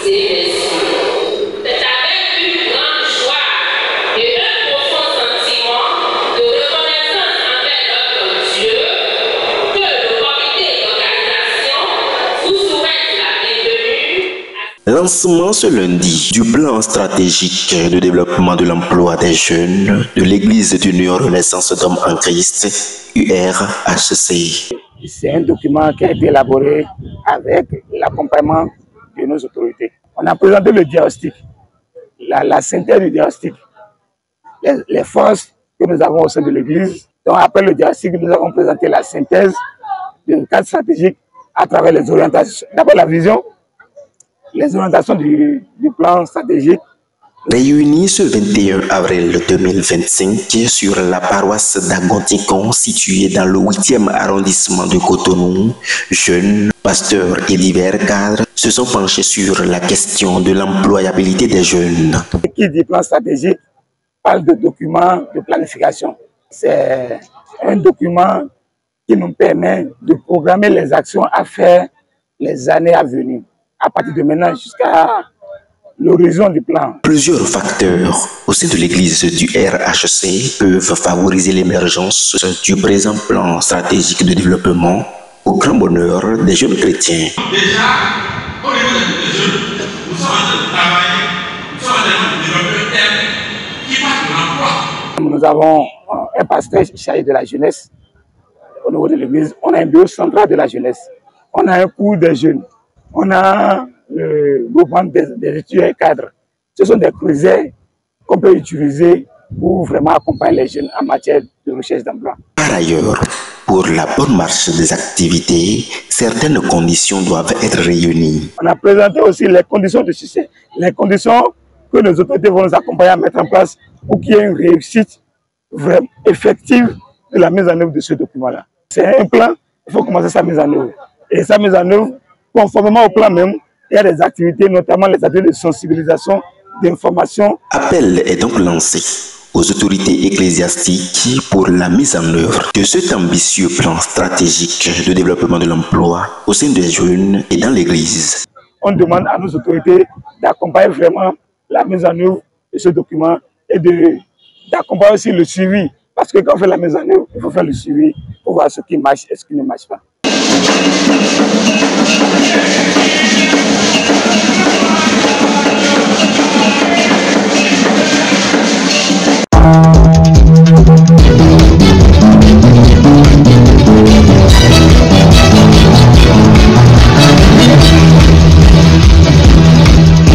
et messieurs, c'est avec une grande joie et un profond sentiment de reconnaissance envers notre Dieu que le comité d'organisation vous souhaite la bienvenue. Lancement ce lundi du plan stratégique de développement de l'emploi des jeunes de l'Église d'Union Renaissance d'Hommes en Christ, URHC. C'est un document qui a été élaboré avec l'accompagnement de nos autorités. On a présenté le diagnostic, la synthèse du diagnostic, les forces que nous avons au sein de l'Église. Donc après le diagnostic, nous avons présenté la synthèse d'une cadre stratégique à travers les orientations. D'abord la vision, les orientations du plan stratégique. Réunis ce 21 avril 2025 sur la paroisse d'Agonticon située dans le 8e arrondissement de Cotonou, jeunes, pasteurs et divers cadres se sont penchés sur la question de l'employabilité des jeunes. Qui dit plan stratégique parle de document de planification. C'est un document qui nous permet de programmer les actions à faire les années à venir, à partir de maintenant jusqu'à l'horizon du plan. Plusieurs facteurs au sein de l'église du RHC peuvent favoriser l'émergence du présent plan stratégique de développement au grand bonheur des jeunes chrétiens. Déjà, au niveau des jeunes, nous sommes en train de travailler, nous sommes en train de développer un thème qui parle de l'emploi. Nous avons un pasteur chargé de la jeunesse au niveau de l'église. On a un bureau central de la jeunesse. On a un cours des jeunes. On a le groupement des étudiants et cadres. Ce sont des cruisers qu'on peut utiliser pour vraiment accompagner les jeunes en matière de recherche d'emploi. Par ailleurs, pour la bonne marche des activités, certaines conditions doivent être réunies. On a présenté aussi les conditions de succès, les conditions que nos autorités vont nous accompagner à mettre en place pour qu'il y ait une réussite vraiment effective de la mise en œuvre de ce document-là. C'est un plan, il faut commencer sa mise en œuvre. Et sa mise en œuvre, conformément au plan même, il y a des activités, notamment les activités de sensibilisation, d'information. Appel est donc lancé aux autorités ecclésiastiques pour la mise en œuvre de cet ambitieux plan stratégique de développement de l'emploi au sein des jeunes et dans l'Église. On demande à nos autorités d'accompagner vraiment la mise en œuvre de ce document et d'accompagner aussi le suivi. Parce que quand on fait la mise en œuvre, il faut faire le suivi pour voir ce qui marche et ce qui ne marche pas.